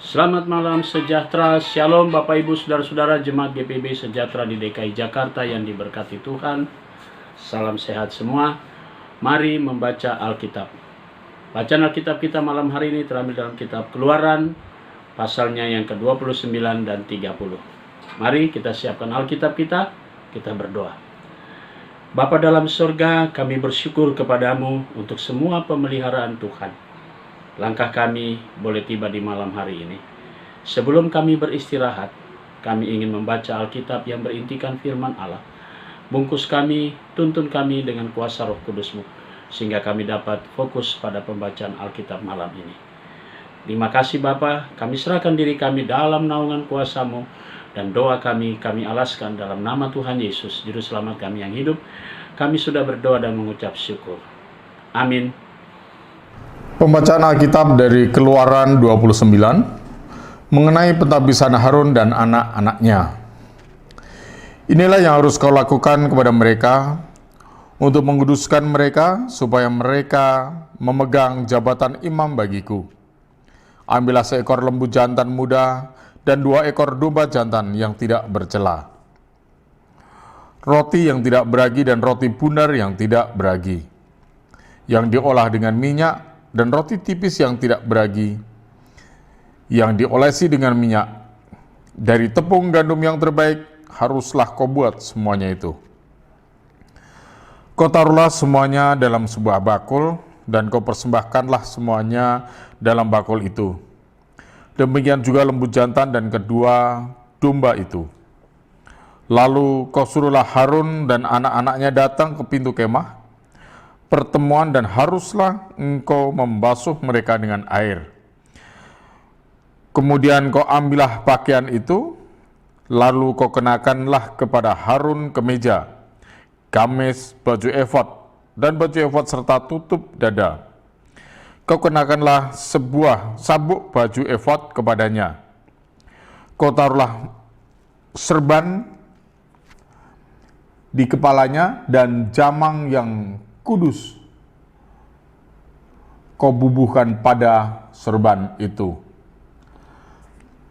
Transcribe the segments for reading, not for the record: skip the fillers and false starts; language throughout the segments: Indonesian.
Selamat malam sejahtera, shalom Bapak Ibu Saudara-saudara Jemaat GPB Sejahtera di DKI Jakarta yang diberkati Tuhan. Salam sehat semua. Mari membaca Alkitab. Bacaan Alkitab kita malam hari ini terambil dalam kitab Keluaran, pasalnya yang ke-29 dan 30. Mari kita siapkan Alkitab kita berdoa. Bapa dalam surga, kami bersyukur kepadamu untuk semua pemeliharaan Tuhan. Langkah kami boleh tiba di malam hari ini. Sebelum kami beristirahat, kami ingin membaca Alkitab yang berintikan firman Allah. Bungkus kami, tuntun kami dengan kuasa Roh Kudus-Mu, sehingga kami dapat fokus pada pembacaan Alkitab malam ini. Terima kasih Bapa, kami serahkan diri kami dalam naungan kuasa-Mu, dan doa kami alaskan dalam nama Tuhan Yesus, Juru Selamat kami yang hidup. Kami sudah berdoa dan mengucap syukur. Amin. Pembacaan Alkitab dari Keluaran 29 mengenai pentahbisan Harun dan anak-anaknya. Inilah yang harus kau lakukan kepada mereka untuk menguduskan mereka supaya mereka memegang jabatan imam bagiku. Ambillah seekor lembu jantan muda dan 2 ekor domba jantan yang tidak bercela, roti yang tidak beragi dan roti bundar yang tidak beragi, yang diolah dengan minyak, dan roti tipis yang tidak beragi, yang diolesi dengan minyak. Dari tepung gandum yang terbaik, haruslah kau buat semuanya itu. Kau taruhlah semuanya dalam sebuah bakul, dan kau persembahkanlah semuanya dalam bakul itu. Demikian juga lembu jantan dan kedua domba itu. Lalu kau suruhlah Harun dan anak-anaknya datang ke pintu kemah pertemuan, dan haruslah engkau membasuh mereka dengan air. Kemudian kau ambillah pakaian itu, lalu kau kenakanlah kepada Harun kemeja, gamis, baju efod, dan baju efod serta tutup dada. Kau kenakanlah sebuah sabuk baju efod kepadanya. Kau taruhlah serban di kepalanya dan jamang yang kudus kau bubuhkan pada serban itu.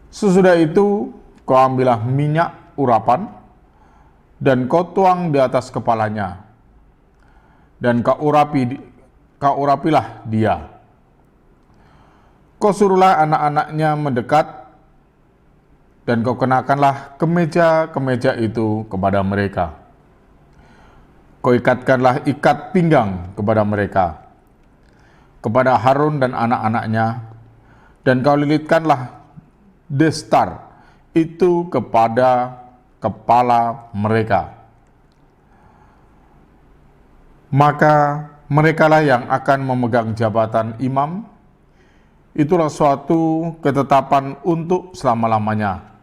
Sesudah itu kau ambillah minyak urapan dan kau tuang di atas kepalanya, dan kau urapilah dia. Kau suruhlah anak-anaknya mendekat, dan kau kenakanlah kemeja-kemeja itu kepada mereka. Kau ikatkanlah ikat pinggang kepada mereka, kepada Harun dan anak-anaknya, dan kau lilitkanlah destar itu kepada kepala mereka. Maka merekalah yang akan memegang jabatan imam. Itulah suatu ketetapan untuk selama-lamanya.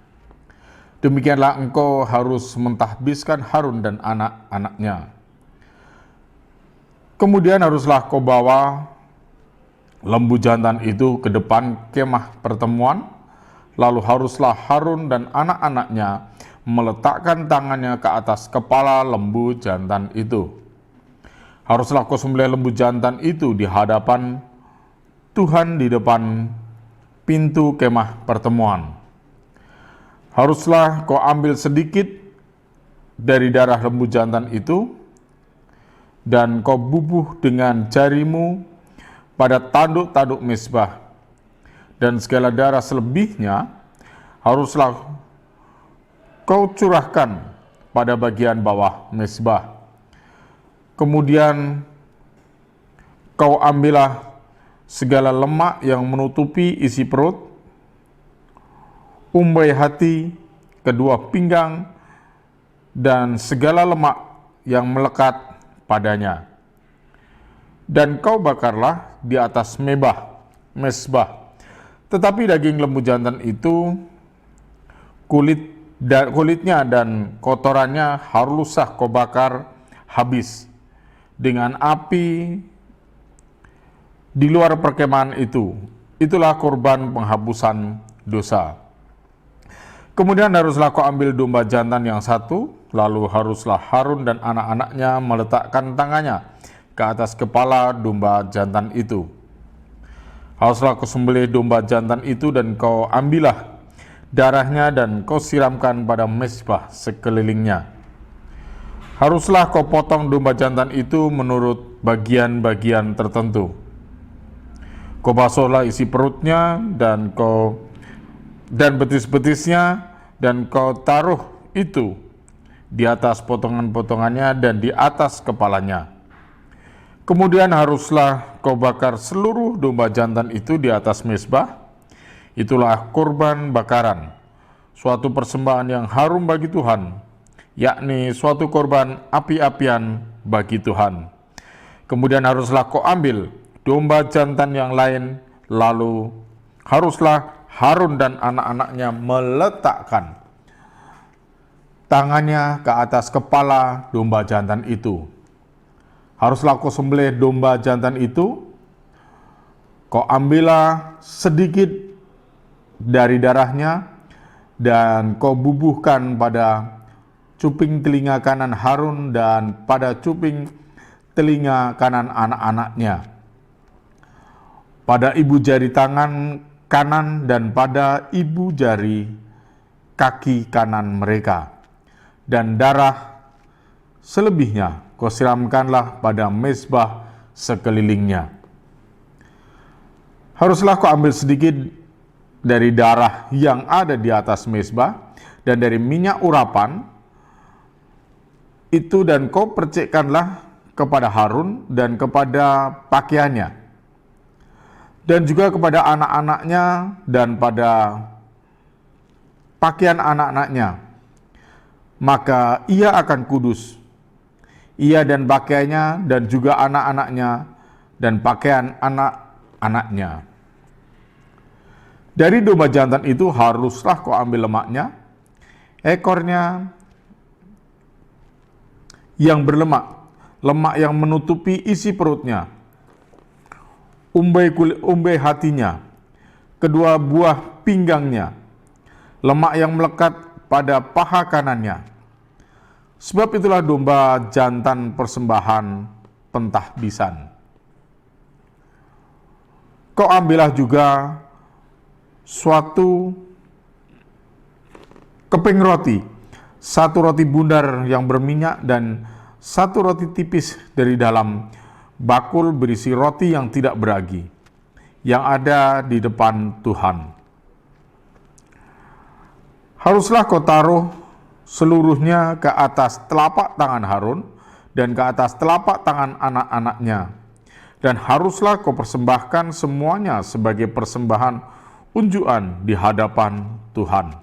Demikianlah engkau harus mentahbiskan Harun dan anak-anaknya. Kemudian haruslah kau bawa lembu jantan itu ke depan kemah pertemuan, lalu haruslah Harun dan anak-anaknya meletakkan tangannya ke atas kepala lembu jantan itu. Haruslah kau sembelih lembu jantan itu di hadapan Tuhan di depan pintu kemah pertemuan. Haruslah kau ambil sedikit dari darah lembu jantan itu, dan kau bubuh dengan jarimu pada tanduk-tanduk mezbah, dan segala darah selebihnya haruslah kau curahkan pada bagian bawah mezbah. Kemudian kau ambillah segala lemak yang menutupi isi perut, umbai hati, kedua pinggang, dan segala lemak yang melekat padanya. Dan kau bakarlah di atas mezbah. Tetapi daging lembu jantan itu, kulitnya dan kotorannya haruslah kau bakar habis dengan api di luar perkemahan itu. Itulah korban penghapusan dosa. Kemudian haruslah kau ambil domba jantan yang satu, lalu haruslah Harun dan anak-anaknya meletakkan tangannya ke atas kepala domba jantan itu. Haruslah kau sembelih domba jantan itu, dan kau ambillah darahnya dan kau siramkan pada mezbah sekelilingnya. Haruslah kau potong domba jantan itu menurut bagian-bagian tertentu. Kau basuhlah isi perutnya dan betis-betisnya, dan kau taruh itu di atas potongan-potongannya dan di atas kepalanya. Kemudian haruslah kau bakar seluruh domba jantan itu di atas mezbah. Itulah korban bakaran, suatu persembahan yang harum bagi Tuhan, yakni suatu korban api-apian bagi Tuhan. Kemudian haruslah kau ambil domba jantan yang lain, lalu haruslah Harun dan anak-anaknya meletakkan tangannya ke atas kepala domba jantan itu. Haruslah kau sembelih domba jantan itu, kau ambillah sedikit dari darahnya, dan kau bubuhkan pada cuping telinga kanan Harun dan pada cuping telinga kanan anak-anaknya, pada ibu jari tangan kanan dan pada ibu jari kaki kanan mereka, dan darah selebihnya kau siramkanlah pada mezbah sekelilingnya. Haruslah kau ambil sedikit dari darah yang ada di atas mezbah dan dari minyak urapan itu, dan kau percikkanlah kepada Harun dan kepada pakaiannya, dan juga kepada anak-anaknya dan pada pakaian anak-anaknya. Maka ia akan kudus, ia dan pakaiannya, dan juga anak-anaknya dan pakaian anak-anaknya. Dari domba jantan itu haruslah kau ambil lemaknya, ekornya yang berlemak, lemak yang menutupi isi perutnya, umbai hatinya, kedua buah pinggangnya, lemak yang melekat pada paha kanannya. Sebab itulah domba jantan persembahan pentahbisan. Kau ambillah juga suatu keping roti, satu roti bundar yang berminyak, dan satu roti tipis dari dalam bakul berisi roti yang tidak beragi, yang ada di depan Tuhan. Haruslah kau taruh seluruhnya ke atas telapak tangan Harun dan ke atas telapak tangan anak-anaknya, dan haruslah kau persembahkan semuanya sebagai persembahan unjukan di hadapan Tuhan.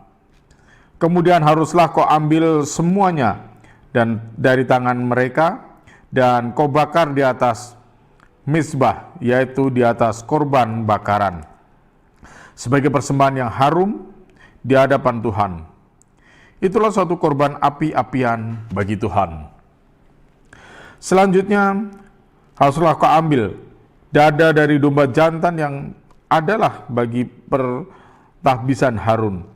Kemudian haruslah kau ambil semuanya dan dari tangan mereka, dan kau bakar di atas mezbah, yaitu di atas korban bakaran, sebagai persembahan yang harum di hadapan Tuhan. Itulah suatu korban api-apian bagi Tuhan. Selanjutnya, haruslah kau ambil dada dari domba jantan yang adalah bagi pertahbisan Harun,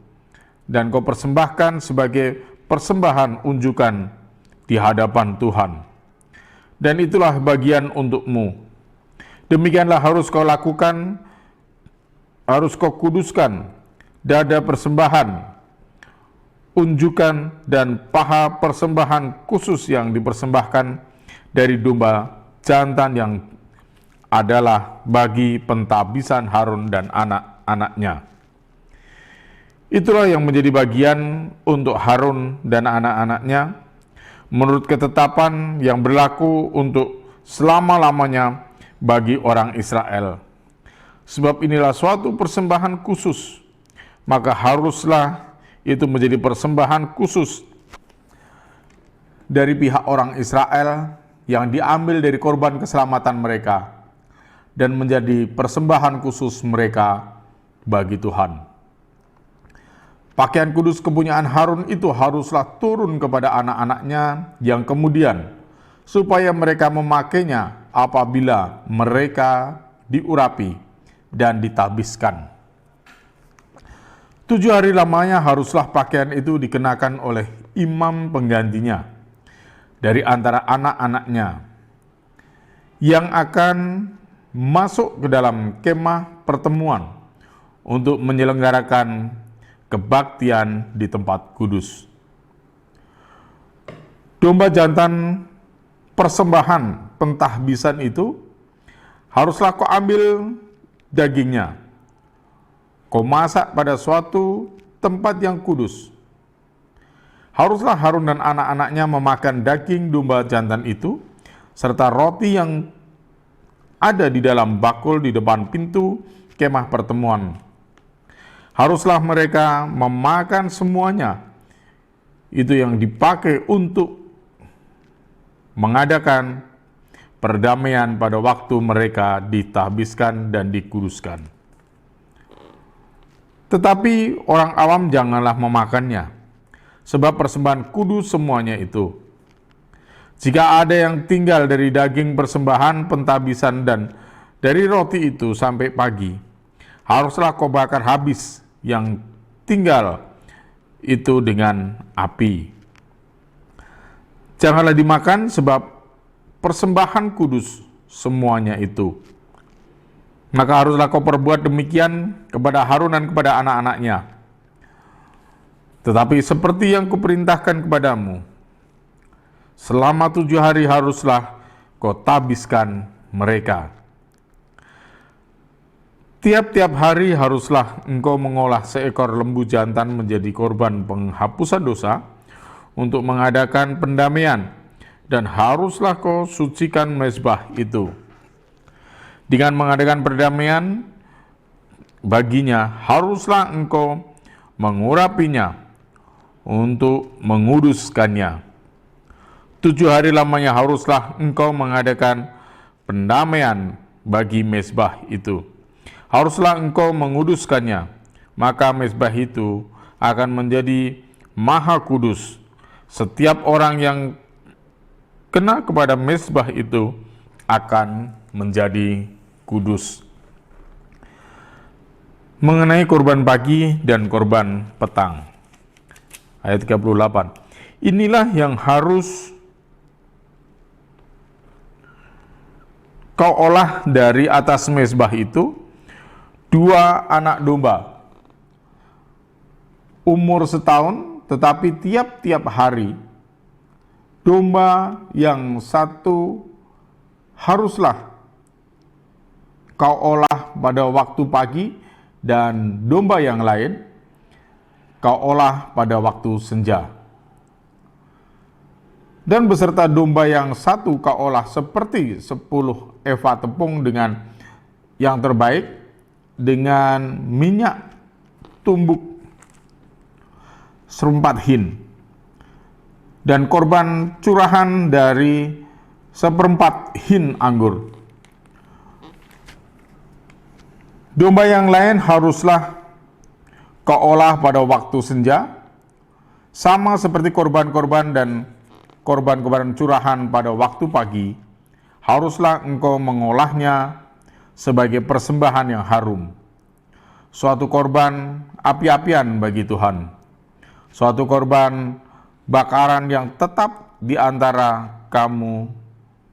dan kau persembahkan sebagai persembahan unjukan di hadapan Tuhan. Dan itulah bagian untukmu. Demikianlah harus kau lakukan, harus kau kuduskan dada persembahan unjukan dan paha persembahan khusus yang dipersembahkan dari domba jantan yang adalah bagi pentahbisan Harun dan anak-anaknya. Itulah yang menjadi bagian untuk Harun dan anak-anaknya menurut ketetapan yang berlaku untuk selama-lamanya bagi orang Israel. Sebab inilah suatu persembahan khusus, maka haruslah itu menjadi persembahan khusus dari pihak orang Israel yang diambil dari korban keselamatan mereka dan menjadi persembahan khusus mereka bagi Tuhan. Pakaian kudus kepunyaan Harun itu haruslah turun kepada anak-anaknya yang kemudian, supaya mereka memakainya apabila mereka diurapi dan ditahbiskan. 7 hari lamanya haruslah pakaian itu dikenakan oleh imam penggantinya dari antara anak-anaknya yang akan masuk ke dalam kemah pertemuan untuk menyelenggarakan kebaktian di tempat kudus. Domba jantan persembahan pentahbisan itu haruslah kau ambil dagingnya, kau masak pada suatu tempat yang kudus. Haruslah Harun dan anak-anaknya memakan daging domba jantan itu, serta roti yang ada di dalam bakul di depan pintu kemah pertemuan. Haruslah mereka memakan semuanya, itu yang dipakai untuk mengadakan perdamaian pada waktu mereka ditahbiskan dan dikuduskan. Tetapi orang awam janganlah memakannya, sebab persembahan kudus semuanya itu. Jika ada yang tinggal dari daging persembahan pentahbisan dan dari roti itu sampai pagi, haruslah kau bakar habis yang tinggal itu dengan api. Janganlah dimakan, sebab persembahan kudus semuanya itu. Maka haruslah kau perbuat demikian kepada Harun dan kepada anak-anaknya. Tetapi seperti yang kuperintahkan kepadamu, selama 7 hari haruslah kau tahbiskan mereka. Tiap-tiap hari haruslah engkau mengolah seekor lembu jantan menjadi korban penghapusan dosa untuk mengadakan pendamaian, dan haruslah kau sucikan mezbah itu. Dengan mengadakan perdamaian baginya, haruslah engkau mengurapinya untuk menguduskannya. 7 hari lamanya haruslah engkau mengadakan pendamaian bagi mezbah itu. Haruslah engkau menguduskannya, maka mezbah itu akan menjadi maha kudus. Setiap orang yang kena kepada mezbah itu akan menjadi kudus. Mengenai korban pagi dan korban petang. Ayat 38. Inilah yang harus kau olah dari atas mezbah itu, 2 anak domba, umur setahun, tetapi tiap-tiap hari, domba yang satu haruslah kau olah pada waktu pagi, dan domba yang lain kau olah pada waktu senja. Dan beserta domba yang satu kau olah seperti 10 eva tepung dengan yang terbaik, dengan minyak tumbuk serumpat hin, dan korban curahan dari 1/4 hin anggur. Domba yang lain haruslah kau olah pada waktu senja, sama seperti korban-korban dan korban-korban curahan pada waktu pagi. Haruslah engkau mengolahnya sebagai persembahan yang harum, suatu korban api-apian bagi Tuhan, suatu korban bakaran yang tetap di antara kamu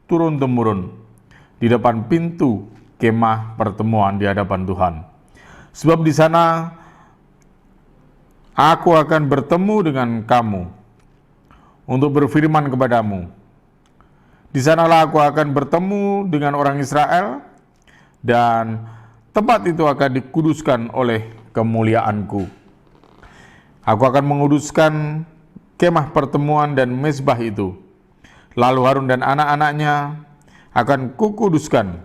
turun-temurun di depan pintu kemah pertemuan di hadapan Tuhan. Sebab di sana aku akan bertemu dengan kamu untuk berfirman kepadamu. Di sanalah aku akan bertemu dengan orang Israel, dan tempat itu akan dikuduskan oleh kemuliaanku. Aku akan menguduskan kemah pertemuan dan mezbah itu. Lalu Harun dan anak-anaknya akan kukuduskan,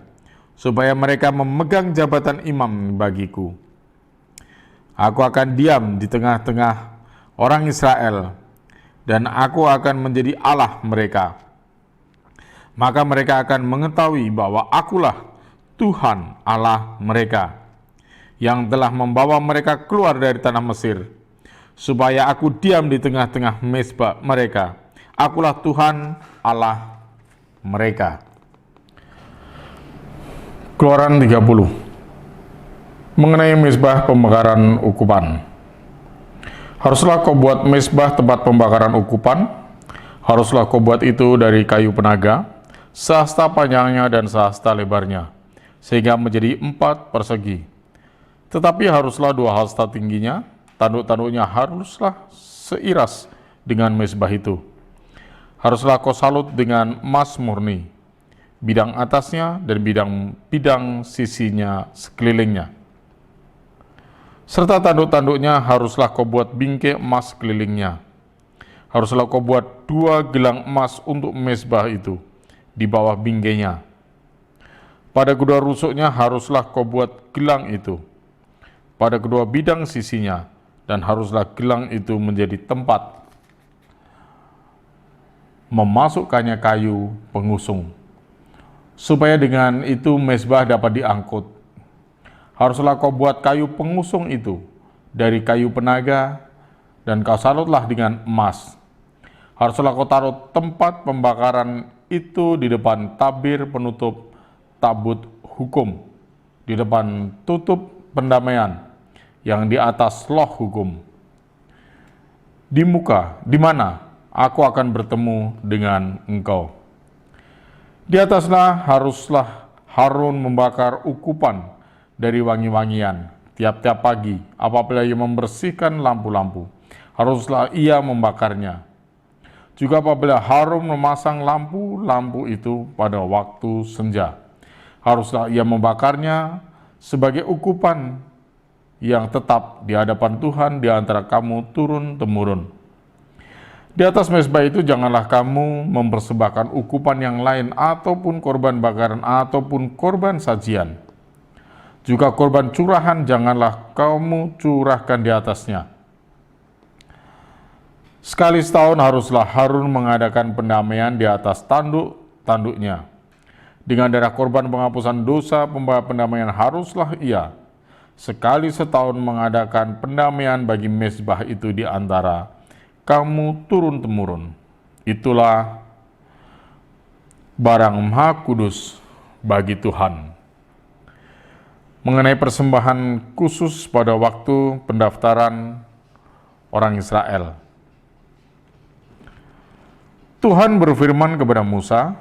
supaya mereka memegang jabatan imam bagiku. Aku akan diam di tengah-tengah orang Israel, dan aku akan menjadi Allah mereka. Maka mereka akan mengetahui bahwa akulah Tuhan Allah mereka, yang telah membawa mereka keluar dari tanah Mesir, supaya aku diam di tengah-tengah mezbah mereka. Akulah Tuhan Allah mereka. Keluaran 30. Mengenai mezbah pembakaran ukupan. Haruslah kau buat mezbah tempat pembakaran ukupan. Haruslah kau buat itu dari kayu penaga, sehasta panjangnya dan sehasta lebarnya. sehingga menjadi 4 persegi. Tetapi haruslah 2 hasta tingginya, tanduk-tanduknya haruslah seiras dengan mezbah itu. Haruslah kau salut dengan emas murni, bidang atasnya dan bidang sisinya sekelilingnya. Serta tanduk-tanduknya haruslah kau buat bingkai emas sekelilingnya. Haruslah kau buat 2 gelang emas untuk mezbah itu di bawah bingkainya. Pada kedua rusuknya haruslah kau buat gelang itu, pada kedua bidang sisinya, dan haruslah gelang itu menjadi tempat memasukkannya kayu pengusung, supaya dengan itu mezbah dapat diangkut. Haruslah kau buat kayu pengusung itu dari kayu penaga, dan kau salutlah dengan emas. Haruslah kau taruh tempat pembakaran itu di depan tabir penutup tabut hukum, di depan tutup pendamaian yang di atas loh hukum, di mana aku akan bertemu dengan engkau. Di ataslah haruslah Harun membakar ukupan dari wangi-wangian tiap-tiap pagi apabila ia membersihkan lampu-lampu, haruslah ia membakarnya. Juga apabila Harun memasang lampu-lampu itu pada waktu senja, haruslah ia membakarnya sebagai ukupan yang tetap di hadapan Tuhan di antara kamu turun-temurun. Di atas mezbah itu janganlah kamu mempersembahkan ukupan yang lain ataupun korban bakaran ataupun korban sajian. Juga korban curahan janganlah kamu curahkan di atasnya. Sekali setahun haruslah Harun mengadakan pendamaian di atas tanduk-tanduknya. Dengan darah korban penghapusan dosa pembawa pendamaian haruslah ia sekali setahun mengadakan pendamaian bagi mezbah itu di antara kamu turun-temurun. Itulah barang maha kudus bagi Tuhan. Mengenai persembahan khusus pada waktu pendaftaran orang Israel, Tuhan berfirman kepada Musa,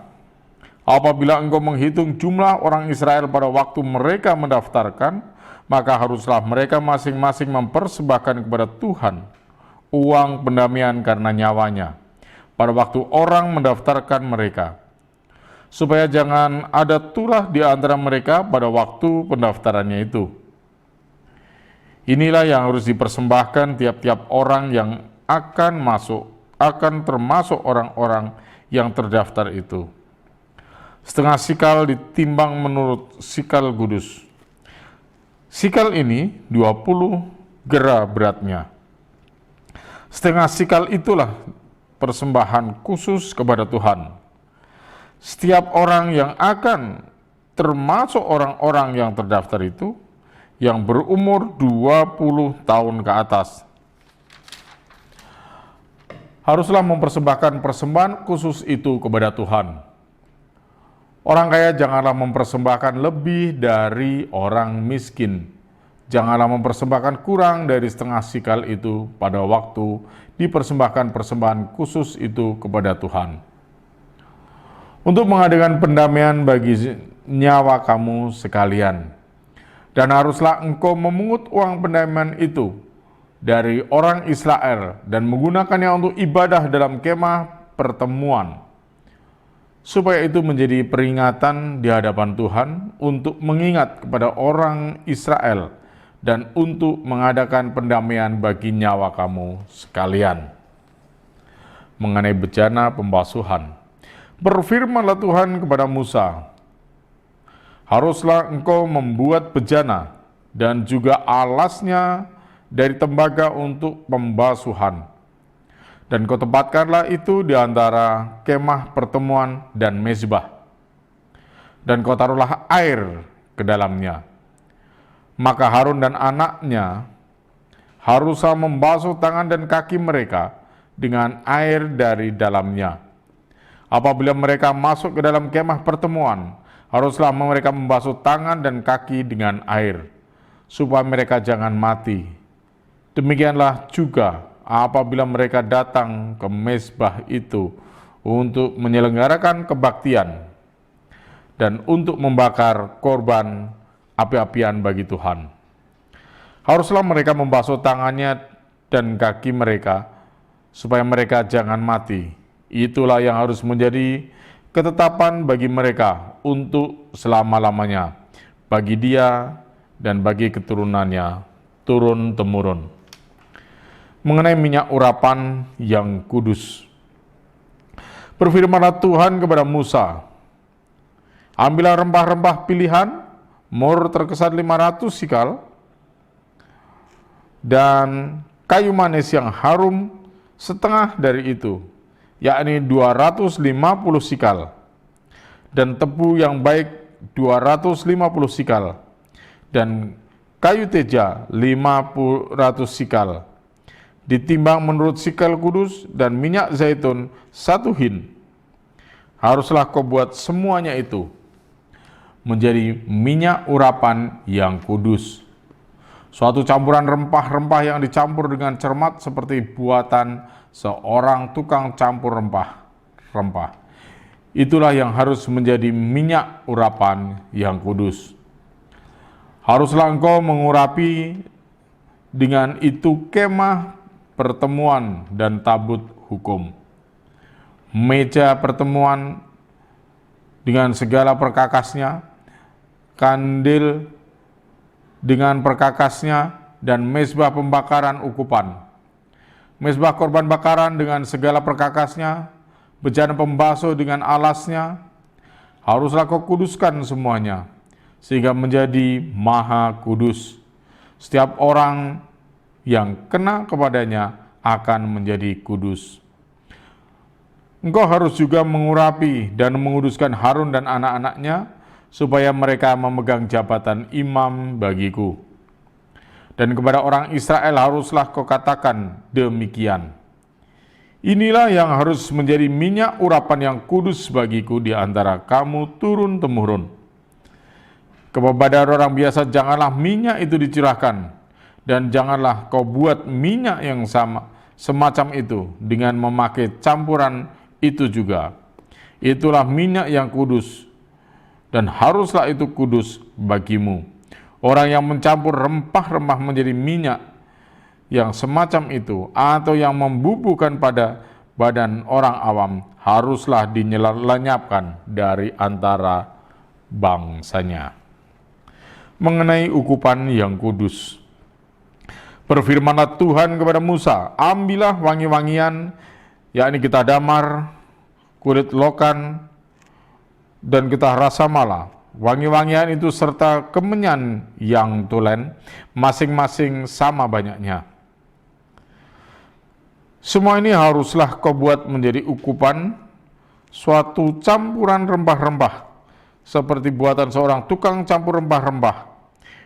apabila engkau menghitung jumlah orang Israel pada waktu mereka mendaftarkan, maka haruslah mereka masing-masing mempersembahkan kepada Tuhan uang pendamaian karena nyawanya pada waktu orang mendaftarkan mereka, supaya jangan ada tulah di antara mereka pada waktu pendaftarannya itu. Inilah yang harus dipersembahkan tiap-tiap orang yang akan termasuk orang-orang yang terdaftar itu. Setengah sikal ditimbang menurut sikal kudus. Sikal ini 20 gera beratnya. Setengah sikal itulah persembahan khusus kepada Tuhan. Setiap orang yang akan termasuk orang-orang yang terdaftar itu, yang berumur 20 tahun ke atas, haruslah mempersembahkan persembahan khusus itu kepada Tuhan. Orang kaya janganlah mempersembahkan lebih dari orang miskin. Janganlah mempersembahkan kurang dari setengah sikal itu pada waktu dipersembahkan persembahan khusus itu kepada Tuhan. Untuk mengadakan pendamaian bagi nyawa kamu sekalian. Dan haruslah engkau memungut uang pendamaian itu dari orang Israel dan menggunakannya untuk ibadah dalam kemah pertemuan, supaya itu menjadi peringatan di hadapan Tuhan untuk mengingat kepada orang Israel dan untuk mengadakan pendamaian bagi nyawa kamu sekalian. Mengenai bejana pembasuhan, berfirmanlah Tuhan kepada Musa, haruslah engkau membuat bejana dan juga alasnya dari tembaga untuk pembasuhan. Dan kau tempatkanlah itu di antara kemah pertemuan dan mezbah. Dan kau taruhlah air ke dalamnya. Maka Harun dan anaknya haruslah membasuh tangan dan kaki mereka dengan air dari dalamnya. Apabila mereka masuk ke dalam kemah pertemuan, haruslah mereka membasuh tangan dan kaki dengan air, supaya mereka jangan mati. Demikianlah juga apabila mereka datang ke mezbah itu untuk menyelenggarakan kebaktian. dan untuk membakar korban api-apian bagi Tuhan. Haruslah mereka membasuh tangannya dan kaki mereka, supaya mereka jangan mati. Itulah yang harus menjadi ketetapan bagi mereka untuk selama-lamanya, bagi dia dan bagi keturunannya, turun-temurun. Mengenai minyak urapan yang kudus, berfirmanlah Tuhan kepada Musa, ambillah rempah-rempah pilihan, mur terkesan 500 sikal, dan kayu manis yang harum setengah dari itu, yakni 250 sikal, dan tebu yang baik 250 sikal, dan kayu teja 500 sikal, ditimbang menurut sikal kudus, dan minyak zaitun 1 hin. Haruslah kau buat semuanya itu menjadi minyak urapan yang kudus. Suatu campuran rempah-rempah yang dicampur dengan cermat seperti buatan seorang tukang campur rempah-rempah. Itulah yang harus menjadi minyak urapan yang kudus. Haruslah engkau mengurapi dengan itu kemah pertemuan dan tabut hukum, meja pertemuan dengan segala perkakasnya, kandil dengan perkakasnya, dan mezbah pembakaran ukupan, mezbah korban bakaran dengan segala perkakasnya, bejana pembasuh dengan alasnya. Haruslah kau kuduskan semuanya, sehingga menjadi maha kudus. Setiap orang yang kena kepadanya akan menjadi kudus. Engkau harus juga mengurapi dan menguduskan Harun dan anak-anaknya, supaya mereka memegang jabatan imam bagiku. Dan kepada orang Israel haruslah kau katakan demikian, inilah yang harus menjadi minyak urapan yang kudus bagiku di antara kamu turun-temurun. Kepada orang biasa janganlah minyak itu dicurahkan, dan janganlah kau buat minyak yang semacam itu dengan memakai campuran itu juga. Itulah minyak yang kudus, dan haruslah itu kudus bagimu. Orang yang mencampur rempah-rempah menjadi minyak yang semacam itu, atau yang membubuhkan pada badan orang awam, haruslah dilenyapkan dari antara bangsanya. Mengenai ukupan yang kudus, berfirmanlah Tuhan kepada Musa, ambillah wangi-wangian, yakni getah damar, kulit lokan, dan getah rasa mala. Wangi-wangian itu serta kemenyan yang tulen, masing-masing sama banyaknya. Semua ini haruslah kau buat menjadi ukupan, suatu campuran rempah-rempah, seperti buatan seorang tukang campur rempah-rempah,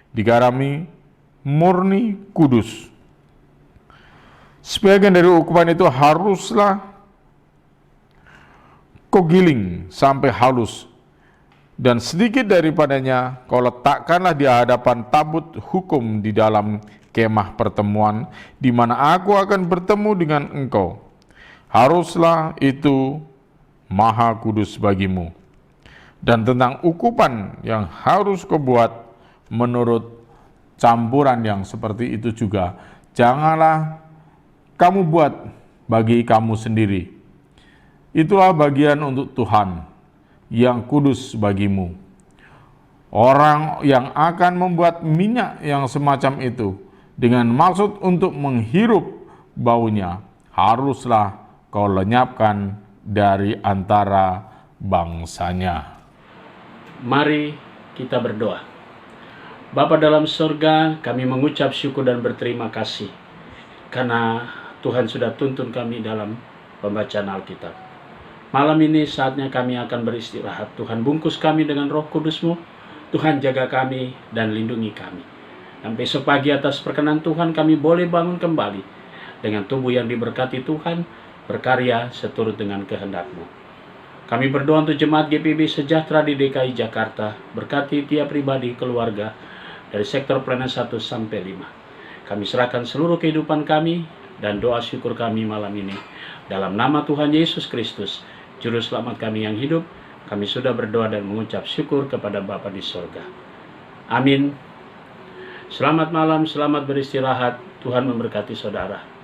digarami, murni, kudus. Sebagian dari ukupan itu haruslah kau giling sampai halus, dan sedikit daripadanya kau letakkanlah di hadapan tabut hukum di dalam kemah pertemuan, di mana aku akan bertemu dengan engkau. Haruslah itu maha kudus bagimu. Dan tentang ukupan yang harus kau buat menurut campuran yang seperti itu juga, janganlah kamu buat bagi kamu sendiri. Itulah bagian untuk Tuhan yang kudus bagimu. Orang yang akan membuat minyak yang semacam itu dengan maksud untuk menghirup baunya, haruslah kau lenyapkan dari antara bangsanya. Mari kita berdoa. Bapa dalam surga, kami mengucap syukur dan berterima kasih karena Tuhan sudah tuntun kami dalam pembacaan Alkitab. Malam ini saatnya kami akan beristirahat. Tuhan bungkus kami dengan Roh Kudus-Mu. Tuhan jaga kami dan lindungi kami. Dan besok pagi atas perkenan Tuhan kami boleh bangun kembali dengan tubuh yang diberkati Tuhan, berkarya seturut dengan kehendak-Mu. Kami berdoa untuk jemaat GPIB sejahtera di DKI Jakarta, berkati tiap pribadi keluarga dari sektor pelayanan 1 sampai 5. Kami serahkan seluruh kehidupan kami dan doa syukur kami malam ini dalam nama Tuhan Yesus Kristus, Juru Selamat kami yang hidup, Kami sudah berdoa dan mengucap syukur kepada Bapa di sorga. Amin. Selamat malam, selamat beristirahat. Tuhan memberkati saudara.